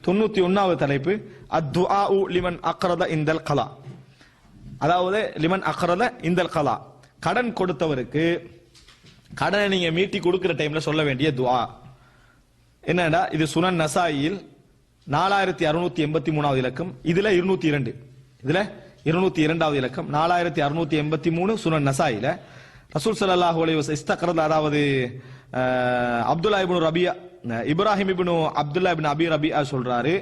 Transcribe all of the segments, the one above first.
91வது தலைப்பு அத்துஆஉ லிமன் அக்ரத இந்தல் கலா. அதாவது லிமன் அக்ரத இந்தல் கலா, கடன் கொடுத்தவருக்கு கடனை நீங்க மீட்டி கொடுக்கிற டைம்ல சொல்ல வேண்டிய துஆ என்னடா? இது சுனன் நசாயில் 4683வது இலக்கம், இதுல 202, இதுல 202வது இலக்கம் 4683 சுனன் நசாயில ரசூல் ஸல்லல்லாஹு அலைஹி வஸல்லம் இஸ்தக்ரத, அதாவது அப்துல்லா இப்னு ரபியா, இப்ராஹிம் இப்னு அப்துல்லா இப்னு அபி ரபியா சொல்றாரு,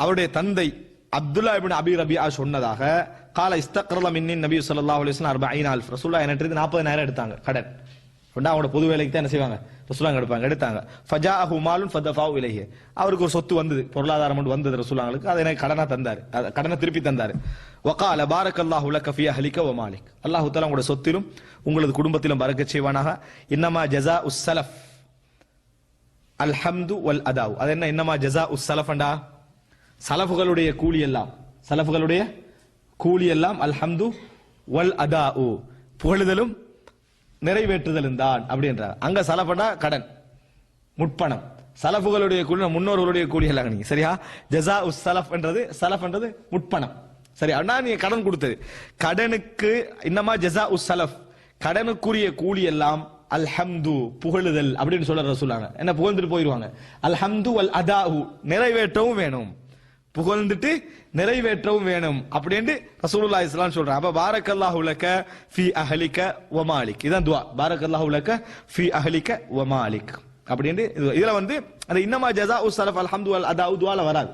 அவருடைய தந்தை அப்துல்லா இப்னு அபி ரபியா சொன்னதாக, கால இஸ்தக்ரத மின்னி நபி ஸல்லல்லாஹு அலைஹி வஸல்லம் 40000 ரசூலுல்லாஹ் என்கிட்ட 40000 எடுத்தாங்க கடன். அவனோட பொது வேலைக்கு தான் என்ன செய்வாங்க, ரசூலுல்லாஹ் எடுத்தாங்க. ஃபஜாஅஹு மாலுன் ஃபதஃபாஉ இலைஹி, அவருக்கு ஒரு சொத்து வந்தது, பொருளாதாரம் வந்தது ரசூலுல்லாஹ்க்கு, அதை எனக்கு கடனா தந்தாரு, கடனை திருப்பி தந்தாரு. வகால பாரக்கல்லாஹு லக ஃபீ அஹ்லிக வ மாலிக், அல்லாஹ் தஆலா உங்களுடைய சொத்திலும் உங்களது குடும்பத்திலும் பரக்கத் செய்வானாக. இன்னமா ஜஸாஉஸ் ஸலஃப் அல்ஹம்து வல் அதாஉ, அது என்ன? இன்னமா ஜஸாஉஸ் ஸலஃப்ண்டா சலஃபுகளுடைய கூலி எல்லாம், சலஃபுகளுடைய கூலி எல்லாம் அல்ஹம்து வல் அதாஉ, புகழுதலும் நிறைவேற்றுதலும் தான் அப்படின்றார். அங்க சலஃபண்டா கடன், முற்பணம், சலஃபுகளுடைய கூலி முன்னோர்களுடைய கூலி எல்லாம் நீங்க சரியா. ஜஸாஉஸ் ஸலஃப் என்றது, ஸலஃப் என்றது முற்பணம், சரி. அண்ணா நீங்க கடன் கொடுத்தது, கடனுக்கு இன்னமா ஜஸாஉஸ் ஸலஃப், கடனுக்குரிய கூலி எல்லாம் அல்ஹம்து புகழுதல் அப்படின்னு சொல்ல ரசூலுல்லாஹ். என்ன புகழ்ந்துட்டு போயிடுவாங்க. அல்ஹம்து வல் அதாஉ, நிறைவேற்றவும் வேணும், புகழ்ந்துட்டு நிறைவேற்றவும் வேணும் அப்படின்னு ரசூலுல்லாஹி ஸல்லல்லாஹு அலைஹி வஸல்லம் சொல்றாங்க. அப்ப பாரக்கல்லாஹு லக ஃபீ அஹ்லிக வ மாலிக், இதான் துஆ. பாரக்கல்லாஹு லக ஃபீ அஹ்லிக வ மாலிக் அப்படின்னு இதுல வந்து அந்த இன்னமா ஜஸாஉஸ் ஸலஃப் அல்ஹம்து வல் அதாஉ துஆல வராது,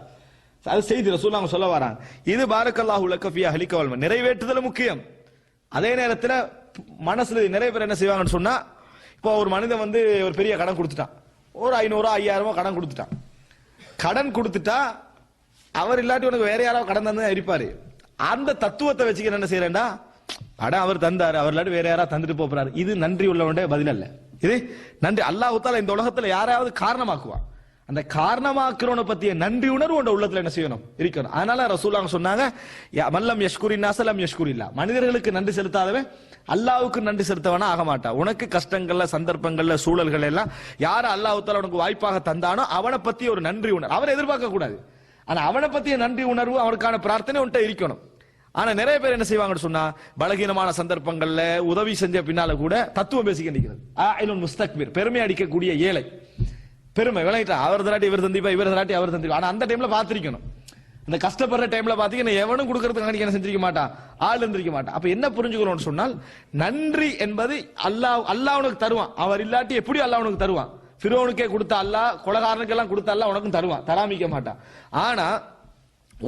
அது செய்தி ரசூலுல்லாஹ் சொல்ல வராங்க. இது பாரக்கல்லாஹு லக ஃபீ அஹ்லிக வல் மாலிக், நிறைவேற்றுதல் முக்கியம். அதே நேரத்தில் மனசுல நிறைய பேர் என்ன செய்வாங்கன்னு சொன்னா, இப்போ ஒரு மனிதன் வந்து ஒரு பெரிய கடன் கொடுத்துட்டான், ஒரு 500 5000 கடன் கொடுத்துட்டான். கடன் கொடுத்துட்டா அவர் இல்லாட்டி உனக்கு வேற யாராவது கடன் தந்தா இருப்பாரு. அந்த தத்துவத்தை வச்சுக்க என்ன செய்யறேன்டா, கடன் அவர் தந்தாரு, அவர் இல்லாட்டி வேற யாராவது தந்துட்டு போறாரு. இது நன்றி உள்ளவனுடைய பதில் அல்ல. இது நன்றி. அல்லாஹ் தஆலா இந்த உலகத்துல யாராவது காரணமாக்குவான், அந்த காரணமாக்குறவனை பத்திய நன்றி உணர்வு உங்க உள்ளத்துல என்ன செய்யணும், இருக்கணும். அதனால ரசூலுல்லாஹ் சொன்னாங்க, மல்லம் யஷ்குரின் நாஸ லம் யஷ்குரில்லாஹ், மனிதர்களுக்கு நன்றி செலுத்தாதவன் அல்லாஹ்வுக்கு நன்றி செலுத்தவனா ஆக மாட்டான். உனக்கு கஷ்டங்கள்ல சந்தர்ப்பங்கள்ல சூழல்கள் எல்லாம் யார அல்லாஹ் தஆலா உனக்கு வாய்ப்பாக தந்தானோ அவனை பத்தி ஒரு நன்றி உணர்வு அவரை எதிர்பார்க்க கூடாது. ஆனா அவனை பத்திய நன்றி உணர்வு, அவனுக்கான பிரார்த்தனை உன்கிட்ட இருக்கணும். ஆனா நிறைய பேர் என்ன செய்வாங்கன்னு சொன்னா, பலகீனமான சந்தர்ப்பங்கள்ல உதவி செஞ்ச பின்னால கூட தத்துவம் பேசிக்க நிற்கிறது. ஆயிலுன் முஸ்தக்பிர், பெருமை அடிக்கக்கூடிய ஏழை, பெருமை விளங்கிட்டா, அவர் தராட்டி இவர் தந்திப்பா, இவர் தராட்டி அவர் தந்திப்பா. ஆனா அந்த டைம்ல பாத்திருக்கணும், அந்த கஷ்டப்படுற டைம்ல பாத்தீங்கன்னா எவனும் கொடுக்கறதுக்கு என்ன செஞ்சிருக்க மாட்டான், ஆள் இருந்திருக்க மாட்டான். அப்ப என்ன புரிஞ்சுக்கணும்னு சொன்னால், நன்றி என்பது அல்லாஹ் உனக்கு தருவான், அவர் இல்லாட்டி எப்படி அல்லாஹ் உனக்கு தருவான். ஃபிரௌனுக்கே கொடுத்த அல்லாஹ், கொலகாரனுக்கு எல்லாம் கொடுத்த அல்லாஹ் உனக்கும் தருவான், தராமிக்க மாட்டான். ஆனா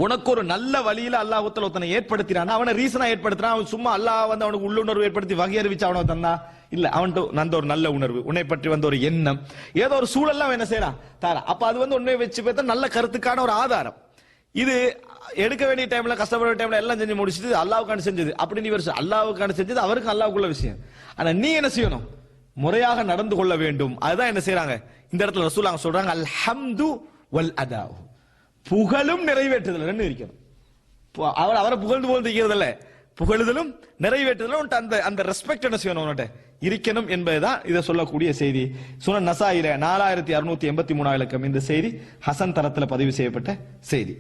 உனக்கு ஒரு நல்ல வழியில அல்லாஹ் ஒருத்தனை ஏற்படுத்தினான், அவனை ரீசனா ஏற்படுத்தினான். அவன் சும்மா அல்லாஹ் வந்து அவனுக்கு உள்ளுணர்வு ஏற்படுத்தி வகை அறிவிச்சு அவனுக்கு தந்தா இல்ல, அவன்கிட்ட அந்த ஒரு நல்ல உணர்வு, உன்னை பற்றி வந்த ஒரு எண்ணம், ஏதோ ஒரு சூழல்லாம் என்ன செய்யறான் தாரா. அப்ப அது வந்து உன்னை வச்சு பார்த்தா நல்ல கருத்துக்கான ஒரு ஆதாரம். இது எடுக்க வேண்டிய டைம்ல, கஷ்டப்பட வேண்டிய டைம்ல எல்லாம் செஞ்சு முடிச்சுட்டு அல்லாஹ்வுக்கான செஞ்சது அப்படின்னு இவர் அல்லாஹ்வுக்கான செஞ்சது, அவருக்கு அல்லாஹ்வுக்குள்ள விஷயம். ஆனா நீ என்ன செய்யணும், முறையாக நடந்து கொள்ள வேண்டும். அதுதான் என்ன செய்யறாங்க இந்த இடத்துல ரசூலுல்லாஹ் சொல்றாங்க, அல்ஹம்து வல் அதாஉ, புகழும் நிறைவேற்றுதல் இருக்கணும். அவரை புகழ்ந்து இருக்கிறது இல்ல, புகழுதலும் நிறைவேற்றுதலும் அந்த ரெஸ்பெக்ட் என்ன செய்யணும் உன்கிட்ட இருக்கணும் என்பதுதான் இதை சொல்லக்கூடிய செய்தி. சுனன் நசாயில 4683 இலக்கம் இந்த செய்தி ஹசன் தரத்துல பதிவு செய்யப்பட்ட செய்தி.